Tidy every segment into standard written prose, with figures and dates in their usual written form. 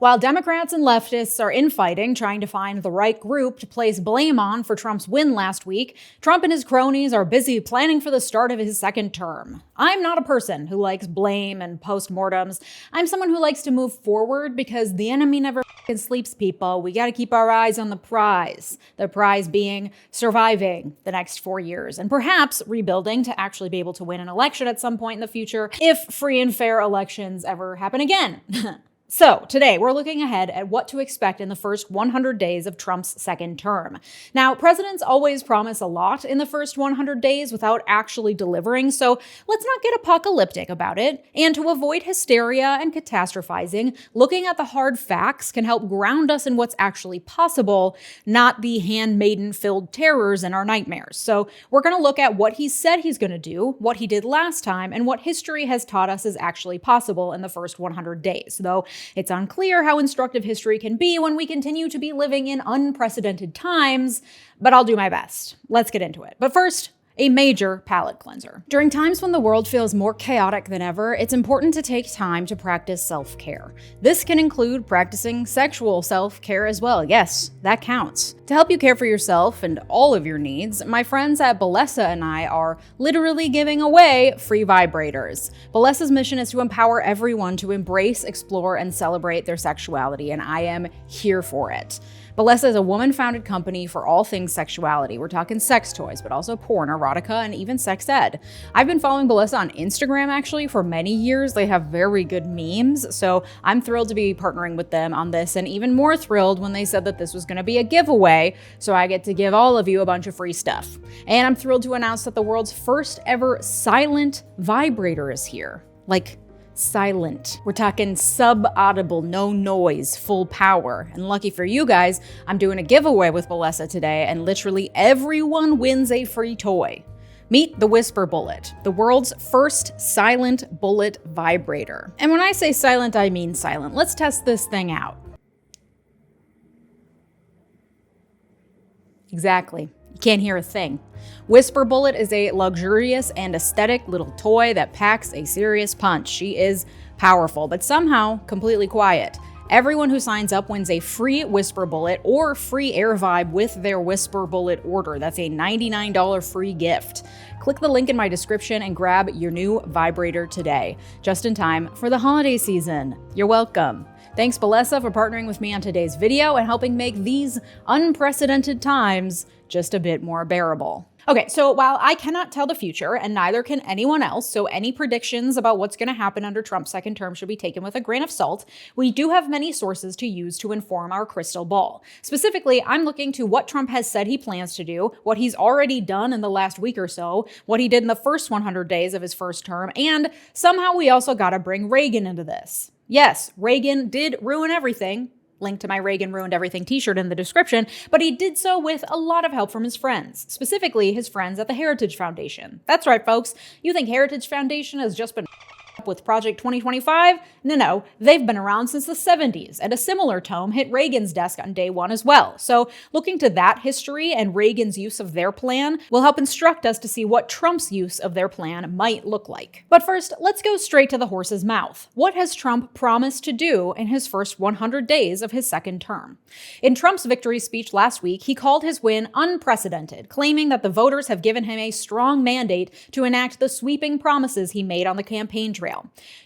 While Democrats and leftists are infighting, trying to find the right group to place blame on for Trump's win last week, Trump and his cronies are busy planning for the start of his second term. I'm not a person who likes blame and postmortems. I'm someone who likes to move forward because the enemy never sleeps, people. We gotta keep our eyes on the prize. The prize being surviving the next 4 years and perhaps rebuilding to actually be able to win an election at some point in the future if free and fair elections ever happen again. So today we're looking ahead at what to expect in the first 100 days of Trump's second term. Now, presidents always promise a lot in the first 100 days without actually delivering, so let's not get apocalyptic about it. And to avoid hysteria and catastrophizing, looking at the hard facts can help ground us in what's actually possible, not the handmaiden-filled terrors in our nightmares. So we're going to look at what he said he's going to do, what he did last time, and what history has taught us is actually possible in the first 100 days, though it's unclear how instructive history can be when we continue to be living in unprecedented times, but I'll do my best. Let's get into it. But first, a major palate cleanser. During times when the world feels more chaotic than ever, it's important to take time to practice self-care. This can include practicing sexual self-care as well. Yes, that counts. To help you care for yourself and all of your needs, my friends at 𝗪𝗧𝗏 and I are literally giving away free vibrators. 𝗪𝗧𝗏's mission is to empower everyone to embrace, explore, and celebrate their sexuality, and I am here for it. 𝗪𝗧𝗏 is a woman-founded company for all things sexuality. We're talking sex toys, but also porn, erotica, and even sex ed. I've been following 𝗪𝗧𝗏 on Instagram actually for many years. They have very good memes, so I'm thrilled to be partnering with them on this, and even more thrilled when they said that this was going to be a giveaway, so I get to give all of you a bunch of free stuff. And I'm thrilled to announce that the world's first ever silent vibrator is here. Like, silent. We're talking sub-audible, no noise, full power. And lucky for you guys, I'm doing a giveaway with 𝗪𝗧𝗏 today, and literally everyone wins a free toy. Meet the Whisper Bullet, the world's first silent bullet vibrator. And when I say silent, I mean silent. Let's test this thing out. Exactly. You can't hear a thing. Whisper Bullet is a luxurious and aesthetic little toy that packs a serious punch. She is powerful, but somehow completely quiet. Everyone who signs up wins a free Whisper Bullet or free Air Vibe with their Whisper Bullet order. That's a $99 free gift. Click the link in my description and grab your new vibrator today, just in time for the holiday season. You're welcome. Thanks 𝗪𝗧𝗏 for partnering with me on today's video and helping make these unprecedented times just a bit more bearable. Okay, so while I cannot tell the future, and neither can anyone else, so any predictions about what's going to happen under Trump's second term should be taken with a grain of salt, we do have many sources to use to inform our crystal ball. Specifically, I'm looking to what Trump has said he plans to do, what he's already done in the last week or so, what he did in the first 100 days of his first term, and somehow we also got to bring Reagan into this. Yes, Reagan did ruin everything. Link to my Reagan Ruined Everything t-shirt in the description, but he did so with a lot of help from his friends, specifically his friends at the Heritage Foundation. That's right, folks. You think Heritage Foundation has just been with Project 2025? No, they've been around since the 70s, and a similar tome hit Reagan's desk on day one as well. So looking to that history and Reagan's use of their plan will help instruct us to see what Trump's use of their plan might look like. But first, let's go straight to the horse's mouth. What has Trump promised to do in his first 100 days of his second term? In Trump's victory speech last week, he called his win unprecedented, claiming that the voters have given him a strong mandate to enact the sweeping promises he made on the campaign trail.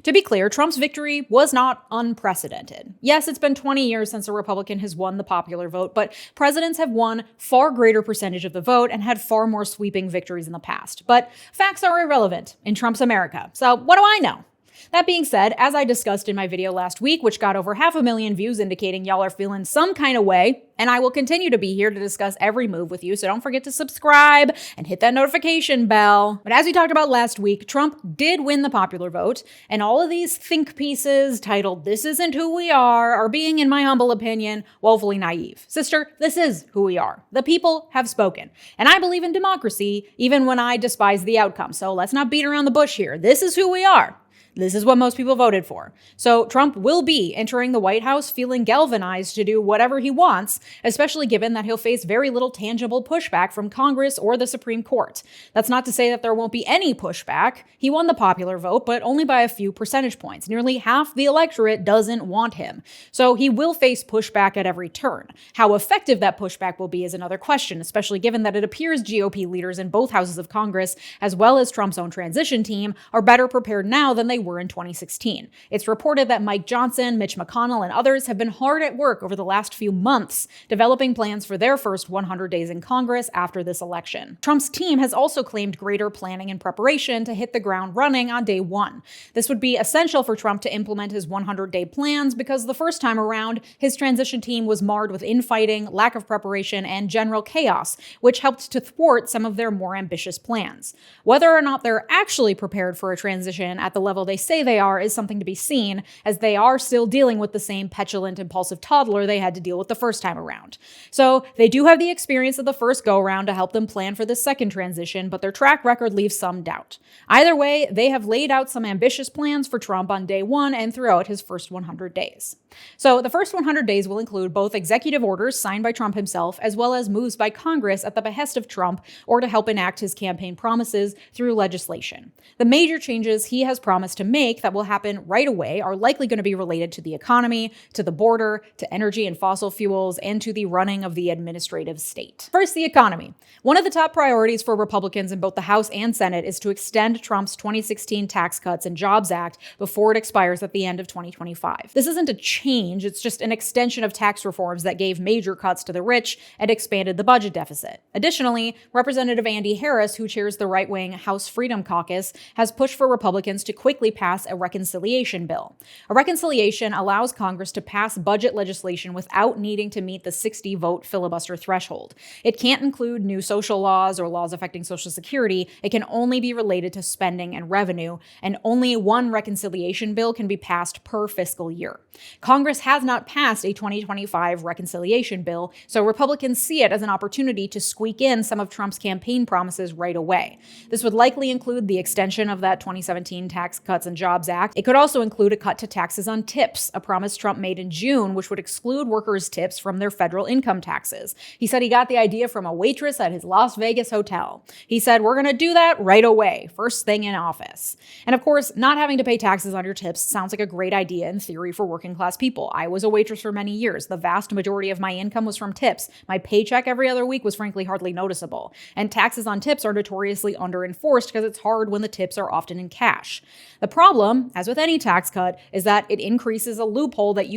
To be clear, Trump's victory was not unprecedented. Yes, it's been 20 years since a Republican has won the popular vote, but presidents have won far greater percentage of the vote and had far more sweeping victories in the past. But facts are irrelevant in Trump's America. So what do I know? That being said, as I discussed in my video last week, which got over 500,000 views indicating y'all are feeling some kind of way, and I will continue to be here to discuss every move with you, so don't forget to subscribe and hit that notification bell. But as we talked about last week, Trump did win the popular vote, and all of these think pieces titled "This Isn't Who We are being, in my humble opinion, woefully naive. Sister, this is who we are. The people have spoken. And I believe in democracy, even when I despise the outcome, so let's not beat around the bush here. This is who we are. This is what most people voted for. So Trump will be entering the White House feeling galvanized to do whatever he wants, especially given that he'll face very little tangible pushback from Congress or the Supreme Court. That's not to say that there won't be any pushback. He won the popular vote, but only by a few percentage points. Nearly half the electorate doesn't want him. So he will face pushback at every turn. How effective that pushback will be is another question, especially given that it appears GOP leaders in both houses of Congress, as well as Trump's own transition team, are better prepared now than they were in 2016. It's reported that Mike Johnson, Mitch McConnell, and others have been hard at work over the last few months, developing plans for their first 100 days in Congress after this election. Trump's team has also claimed greater planning and preparation to hit the ground running on day one. This would be essential for Trump to implement his 100-day plans because the first time around, his transition team was marred with infighting, lack of preparation, and general chaos, which helped to thwart some of their more ambitious plans. Whether or not they're actually prepared for a transition at the level they say they are is something to be seen, as they are still dealing with the same petulant, impulsive toddler they had to deal with the first time around. So they do have the experience of the first go-around to help them plan for the second transition, but their track record leaves some doubt. Either way, they have laid out some ambitious plans for Trump on day one and throughout his first 100 days. So the first 100 days will include both executive orders signed by Trump himself, as well as moves by Congress at the behest of Trump or to help enact his campaign promises through legislation. The major changes he has promised to make that will happen right away are likely going to be related to the economy, to the border, to energy and fossil fuels, and to the running of the administrative state. First, the economy. One of the top priorities for Republicans in both the House and Senate is to extend Trump's 2016 Tax Cuts and Jobs Act before it expires at the end of 2025. This isn't a change, it's just an extension of tax reforms that gave major cuts to the rich and expanded the budget deficit. Additionally, Representative Andy Harris, who chairs the right-wing House Freedom Caucus, has pushed for Republicans to quickly pass a reconciliation bill. A reconciliation allows Congress to pass budget legislation without needing to meet the 60-vote filibuster threshold. It can't include new social laws or laws affecting Social Security. It can only be related to spending and revenue, and only one reconciliation bill can be passed per fiscal year. Congress has not passed a 2025 reconciliation bill, so Republicans see it as an opportunity to squeak in some of Trump's campaign promises right away. This would likely include the extension of that 2017 Tax Cuts and Jobs Act. It could also include a cut to taxes on tips, a promise Trump made in June, which would exclude workers' tips from their federal income taxes. He said he got the idea from a waitress at his Las Vegas hotel. He said, "We're going to do that right away, first thing in office." And of course, not having to pay taxes on your tips sounds like a great idea in theory for working class people. I was a waitress for many years. The vast majority of my income was from tips. My paycheck every other week was frankly hardly noticeable. And taxes on tips are notoriously under-enforced because it's hard when the tips are often in cash. The problem, as with any tax cut, is that it increases a loophole that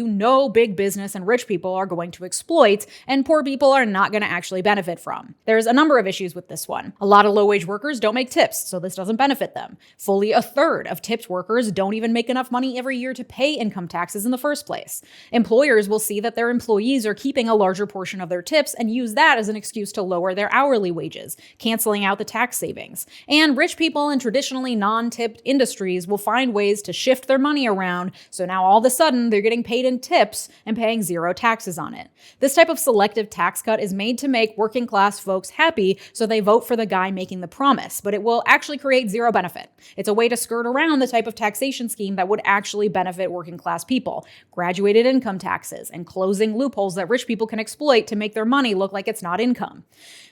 big business and rich people are going to exploit, and poor people are not going to actually benefit from. There's a number of issues with this one. A lot of low-wage workers don't make tips, so this doesn't benefit them. Fully a third of tipped workers don't even make enough money every year to pay income taxes in the first place. Employers will see that their employees are keeping a larger portion of their tips and use that as an excuse to lower their hourly wages, canceling out the tax savings. And rich people in traditionally non-tipped industries will find ways to shift their money around, so now all of a sudden they're getting paid in tips and paying zero taxes on it. This type of selective tax cut is made to make working class folks happy, so they vote for the guy making the promise, but it will actually create zero benefit. It's a way to skirt around the type of taxation scheme that would actually benefit working class people, graduated income taxes, and closing loopholes that rich people can exploit to make their money look like it's not income.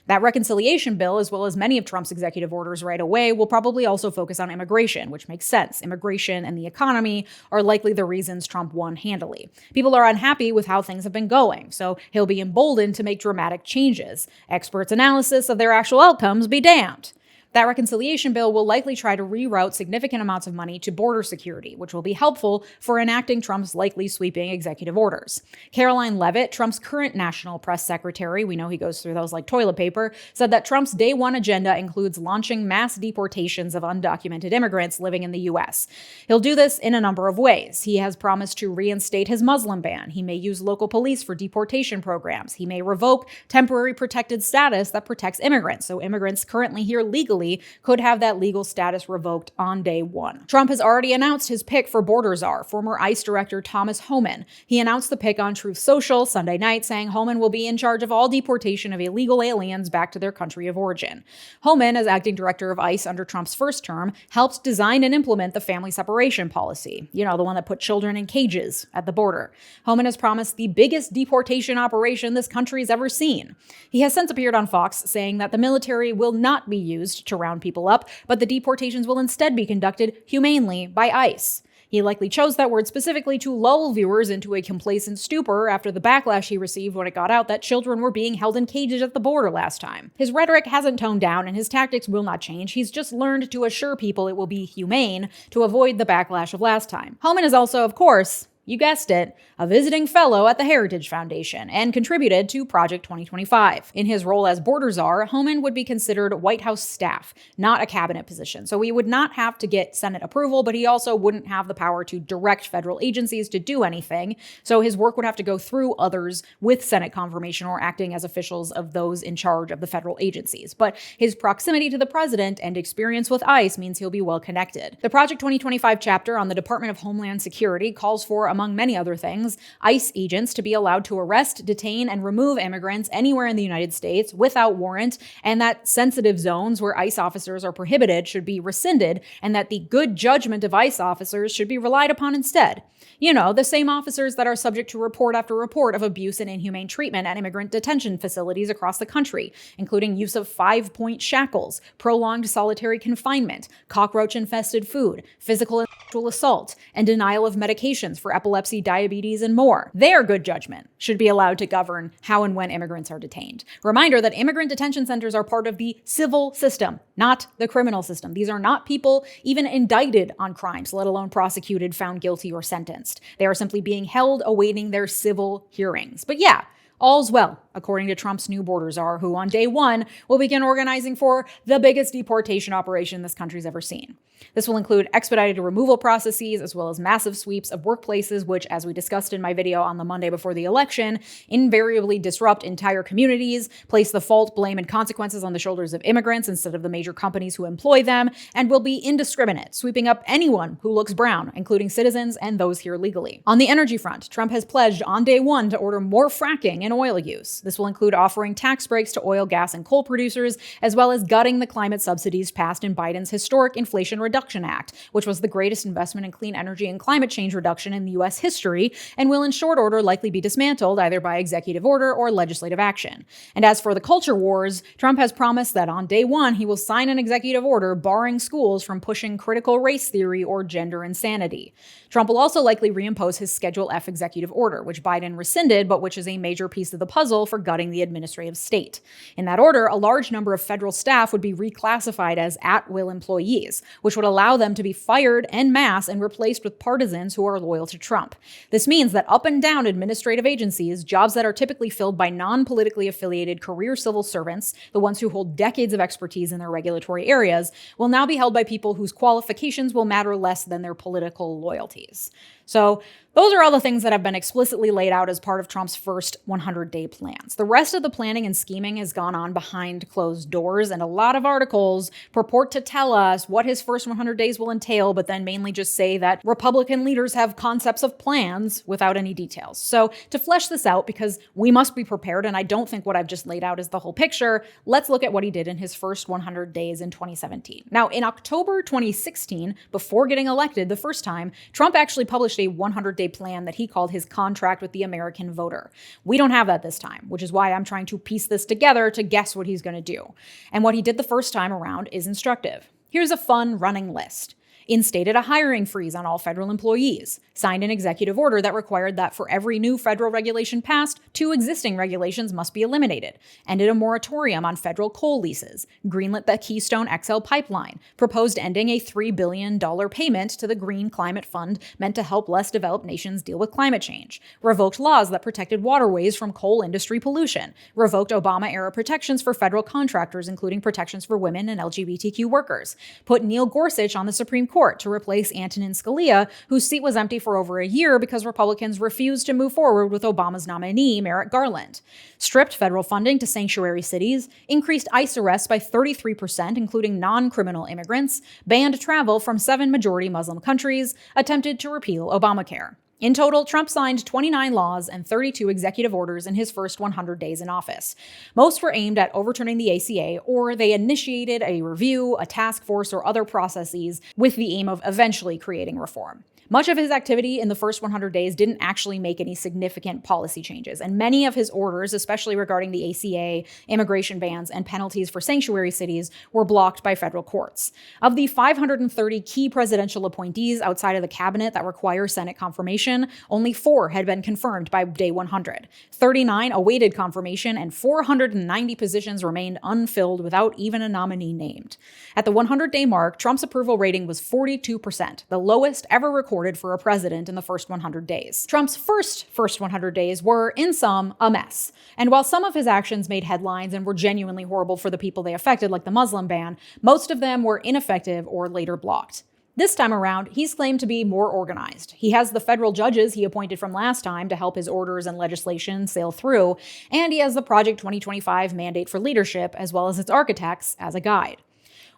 That reconciliation bill, as well as many of Trump's executive orders right away, will probably also focus on immigration, which makes sense. Immigration and the economy are likely the reasons Trump won handily. People are unhappy with how things have been going, so he'll be emboldened to make dramatic changes. Experts' analysis of their actual outcomes be damned. That reconciliation bill will likely try to reroute significant amounts of money to border security, which will be helpful for enacting Trump's likely sweeping executive orders. Karoline Leavitt, Trump's current national press secretary, we know he goes through those like toilet paper, said that Trump's day one agenda includes launching mass deportations of undocumented immigrants living in the U.S. He'll do this in a number of ways. He has promised to reinstate his Muslim ban. He may use local police for deportation programs. He may revoke temporary protected status that protects immigrants, so immigrants currently here legally likely could have that legal status revoked on day one. Trump has already announced his pick for border czar, former ICE Director Thomas Homan. He announced the pick on Truth Social Sunday night, saying Homan will be in charge of all deportation of illegal aliens back to their country of origin. Homan, as acting director of ICE under Trump's first term, helped design and implement the family separation policy. You know, the one that put children in cages at the border. Homan has promised the biggest deportation operation this country's ever seen. He has since appeared on Fox saying that the military will not be used to round people up, but the deportations will instead be conducted humanely by ICE. He likely chose that word specifically to lull viewers into a complacent stupor after the backlash he received when it got out that children were being held in cages at the border last time. His rhetoric hasn't toned down and his tactics will not change. He's just learned to assure people it will be humane to avoid the backlash of last time. Homan is also, of course, you guessed it, a visiting fellow at the Heritage Foundation and contributed to Project 2025. In his role as border czar, Homan would be considered White House staff, not a cabinet position. So he would not have to get Senate approval, but he also wouldn't have the power to direct federal agencies to do anything. So his work would have to go through others with Senate confirmation or acting as officials of those in charge of the federal agencies. But his proximity to the president and experience with ICE means he'll be well connected. The Project 2025 chapter on the Department of Homeland Security calls for, among many other things, ICE agents to be allowed to arrest, detain, and remove immigrants anywhere in the United States without warrant, and that sensitive zones where ICE officers are prohibited should be rescinded, and that the good judgment of ICE officers should be relied upon instead. You know, the same officers that are subject to report after report of abuse and inhumane treatment at immigrant detention facilities across the country, including use of 5-point shackles, prolonged solitary confinement, cockroach-infested food, physical and sexual assault, and denial of medications for epilepsy, diabetes, and more. Their good judgment should be allowed to govern how and when immigrants are detained. Reminder that immigrant detention centers are part of the civil system, not the criminal system. These are not people even indicted on crimes, let alone prosecuted, found guilty, or sentenced. They are simply being held awaiting their civil hearings. But yeah, all's well, according to Trump's new border czar, who on day one will begin organizing for the biggest deportation operation this country's ever seen. This will include expedited removal processes as well as massive sweeps of workplaces, which, as we discussed in my video on the Monday before the election, invariably disrupt entire communities, place the fault, blame, and consequences on the shoulders of immigrants instead of the major companies who employ them, and will be indiscriminate, sweeping up anyone who looks brown, including citizens and those here legally. On the energy front, Trump has pledged on day one to order more fracking and oil use. This will include offering tax breaks to oil, gas, and coal producers, as well as gutting the climate subsidies passed in Biden's historic Inflation Reduction Act, which was the greatest investment in clean energy and climate change reduction in U.S. history, and will in short order likely be dismantled either by executive order or legislative action. And as for the culture wars, Trump has promised that on day one, he will sign an executive order barring schools from pushing critical race theory or gender insanity. Trump will also likely reimpose his Schedule F executive order, which Biden rescinded, but which is a major piece of the puzzle for gutting the administrative state. In that order, a large number of federal staff would be reclassified as at-will employees, which would allow them to be fired en masse and replaced with partisans who are loyal to Trump. This means that up and down administrative agencies, jobs that are typically filled by non-politically affiliated career civil servants, the ones who hold decades of expertise in their regulatory areas, will now be held by people whose qualifications will matter less than their political loyalties. So those are all the things that have been explicitly laid out as part of Trump's first 100-day plans. The rest of the planning and scheming has gone on behind closed doors, and a lot of articles purport to tell us what his first 100 days will entail, but then mainly just say that Republican leaders have concepts of plans without any details. So to flesh this out, because we must be prepared, and I don't think what I've just laid out is the whole picture, let's look at what he did in his first 100 days in 2017. Now, in October 2016, before getting elected the first time, Trump actually published a 100-day plan that he called his contract with the American voter. We don't have that this time, which is why I'm trying to piece this together to guess what he's going to do. And what he did the first time around is instructive. Here's a fun running list. Instated a hiring freeze on all federal employees, signed an executive order that required that for every new federal regulation passed, 2 existing regulations must be eliminated, ended a moratorium on federal coal leases, greenlit the Keystone XL pipeline, proposed ending a $3 billion payment to the Green Climate Fund meant to help less developed nations deal with climate change, revoked laws that protected waterways from coal industry pollution, revoked Obama-era protections for federal contractors, including protections for women and LGBTQ workers, put Neil Gorsuch on the Supreme Court to replace Antonin Scalia, whose seat was empty for over a year because Republicans refused to move forward with Obama's nominee, Merrick Garland. Stripped federal funding to sanctuary cities, increased ICE arrests by 33%, including non-criminal immigrants, banned travel from 7 majority Muslim countries, attempted to repeal Obamacare. In total, Trump signed 29 laws and 32 executive orders in his first 100 days in office. Most were aimed at overturning the ACA, or they initiated a review, a task force, or other processes with the aim of eventually creating reform. Much of his activity in the first 100 days didn't actually make any significant policy changes, and many of his orders, especially regarding the ACA, immigration bans, and penalties for sanctuary cities, were blocked by federal courts. Of the 530 key presidential appointees outside of the cabinet that require Senate confirmation, only 4 had been confirmed by day 100. 39 awaited confirmation, and 490 positions remained unfilled without even a nominee named. At the 100-day mark, Trump's approval rating was 42%, the lowest ever recorded for a president in the first 100 days. Trump's first 100 days were, in sum, a mess. And while some of his actions made headlines and were genuinely horrible for the people they affected, like the Muslim ban, most of them were ineffective or later blocked. This time around, he's claimed to be more organized. He has the federal judges he appointed from last time to help his orders and legislation sail through, and he has the Project 2025 mandate for leadership, as well as its architects, as a guide.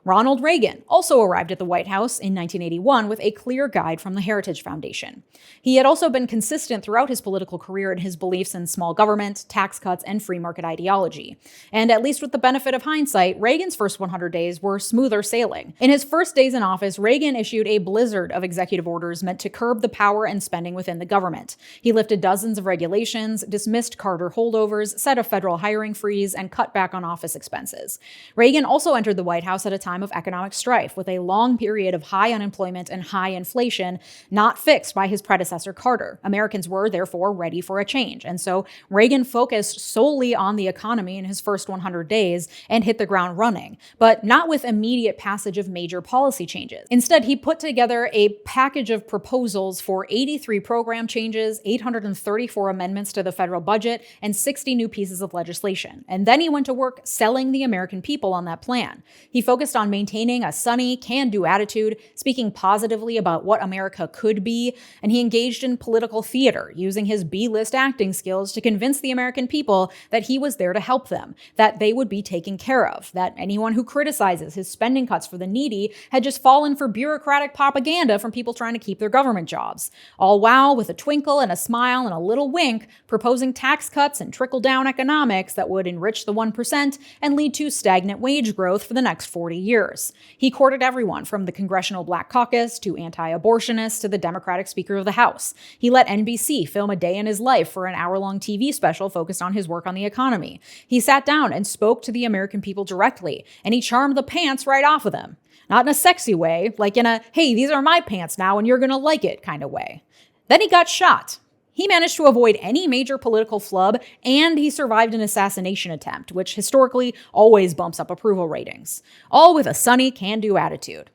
Ronald Reagan also arrived at the White House in 1981 with a clear guide from the Heritage Foundation. He had also been consistent throughout his political career in his beliefs in small government, tax cuts, and free market ideology. And at least with the benefit of hindsight, Reagan's first 100 days were smoother sailing. In his first days in office, Reagan issued a blizzard of executive orders meant to curb the power and spending within the government. He lifted dozens of regulations, dismissed Carter holdovers, set a federal hiring freeze, and cut back on office expenses. Reagan also entered the White House at a time of economic strife, with a long period of high unemployment and high inflation not fixed by his predecessor Carter. Americans were, therefore, ready for a change. And so Reagan focused solely on the economy in his first 100 days and hit the ground running, but not with immediate passage of major policy changes. Instead, he put together a package of proposals for 83 program changes, 834 amendments to the federal budget, and 60 new pieces of legislation. And then he went to work selling the American people on that plan. He focused on maintaining a sunny, can-do attitude, speaking positively about what America could be, and he engaged in political theater, using his B-list acting skills to convince the American people that he was there to help them, that they would be taken care of, that anyone who criticizes his spending cuts for the needy had just fallen for bureaucratic propaganda from people trying to keep their government jobs. All while, with a twinkle and a smile and a little wink, proposing tax cuts and trickle-down economics that would enrich the 1% and lead to stagnant wage growth for the next 40 years. He courted everyone from the Congressional Black Caucus to anti-abortionists to the Democratic Speaker of the House. He let NBC film a day in his life for an hour-long TV special focused on his work on the economy. He sat down and spoke to the American people directly, and he charmed the pants right off of them. Not in a sexy way, like in a, hey, these are my pants now and you're gonna like it kind of way. Then he got shot. He managed to avoid any major political flub, and he survived an assassination attempt, which historically always bumps up approval ratings. All with a sunny, can-do attitude.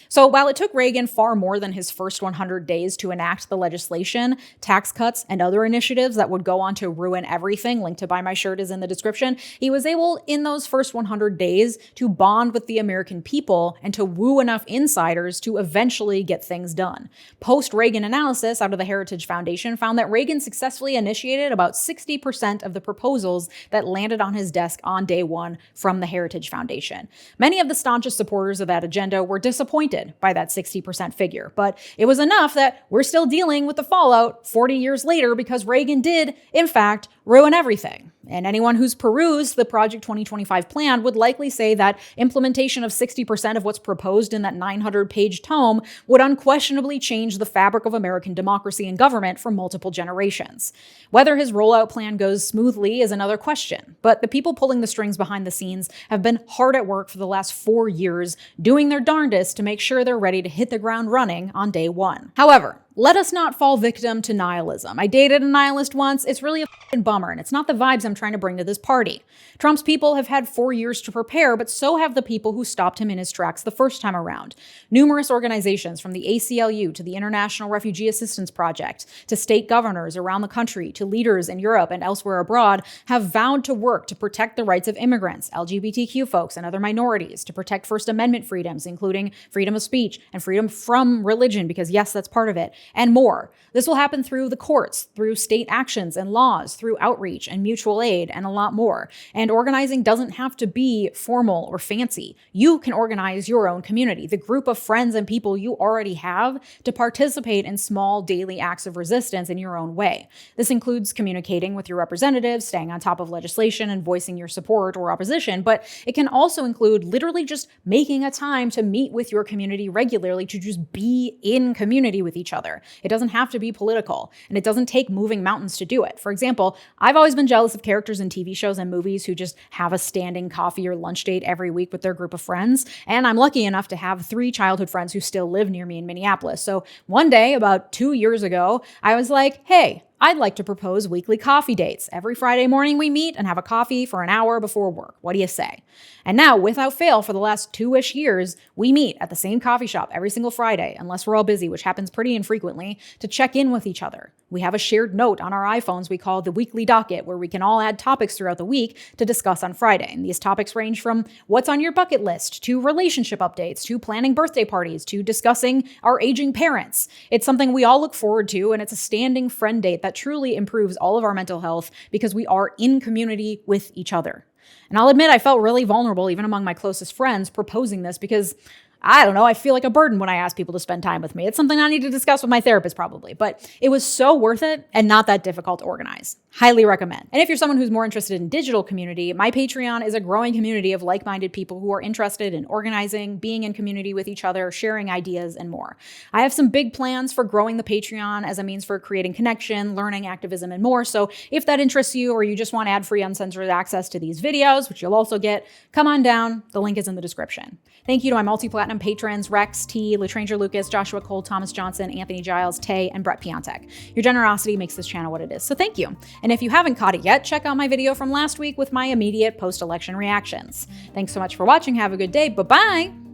So while it took Reagan far more than his first 100 days to enact the legislation, tax cuts, and other initiatives that would go on to ruin everything, link to buy my shirt is in the description, he was able, in those first 100 days, to bond with the American people and to woo enough insiders to eventually get things done. Post-Reagan analysis out of the Heritage Foundation found that Reagan successfully initiated about 60% of the proposals that landed on his desk on day one from the Heritage Foundation. Many of the staunchest supporters of that agenda were disappointed by that 60% figure, but it was enough that we're still dealing with the fallout 40 years later because Reagan did, in fact, ruin everything. And anyone who's perused the Project 2025 plan would likely say that implementation of 60% of what's proposed in that 900-page tome would unquestionably change the fabric of American democracy and government for multiple generations. Whether his rollout plan goes smoothly is another question, but the people pulling the strings behind the scenes have been hard at work for the last 4 years, doing their darndest to make sure they're ready to hit the ground running on day one. However, Let us not fall victim to nihilism. I dated a nihilist once. It's really a fucking bummer, and it's not the vibes I'm trying to bring to this party. Trump's people have had 4 years to prepare, but so have the people who stopped him in his tracks the first time around. Numerous organizations, from the ACLU to the International Refugee Assistance Project, to state governors around the country, to leaders in Europe and elsewhere abroad, have vowed to work to protect the rights of immigrants, LGBTQ folks, and other minorities, to protect First Amendment freedoms, including freedom of speech and freedom from religion, because yes, that's part of it, and more. This will happen through the courts, through state actions and laws, through outreach and mutual aid, and a lot more. And organizing doesn't have to be formal or fancy. You can organize your own community, the group of friends and people you already have, to participate in small daily acts of resistance in your own way. This includes communicating with your representatives, staying on top of legislation, and voicing your support or opposition, but it can also include literally just making a time to meet with your community regularly, to just be in community with each other. It doesn't have to be political, and it doesn't take moving mountains to do it. For example, I've always been jealous of characters in TV shows and movies who just have a standing coffee or lunch date every week with their group of friends, and I'm lucky enough to have 3 childhood friends who still live near me in Minneapolis. So one day, about 2 years ago, I was like, hey, I'd like to propose weekly coffee dates. Every Friday morning we meet and have a coffee for an hour before work. What do you say? And now, without fail, for the last 2-ish years, we meet at the same coffee shop every single Friday, unless we're all busy, which happens pretty infrequently, to check in with each other. We have a shared note on our iPhones we call the weekly docket, where we can all add topics throughout the week to discuss on Friday. And these topics range from what's on your bucket list, to relationship updates, to planning birthday parties, to discussing our aging parents. It's something we all look forward to, and it's a standing friend date that truly improves all of our mental health because we are in community with each other. And I'll admit I felt really vulnerable even among my closest friends proposing this because, I don't know, I feel like a burden when I ask people to spend time with me. It's something I need to discuss with my therapist probably, but it was so worth it and not that difficult to organize. Highly recommend. And if you're someone who's more interested in digital community, my Patreon is a growing community of like-minded people who are interested in organizing, being in community with each other, sharing ideas, and more. I have some big plans for growing the Patreon as a means for creating connection, learning, activism, and more. So if that interests you, or you just want ad-free, uncensored access to these videos, which you'll also get, come on down. The link is in the description. Thank you to my multi-platinum patrons, Rex, T, LaTranger Lucas, Joshua Cole, Thomas Johnson, Anthony Giles, Tay, and Brett Piontek. Your generosity makes this channel what it is, so thank you. And if you haven't caught it yet, check out my video from last week with my immediate post-election reactions. Thanks so much for watching. Have a good day. Bye-bye.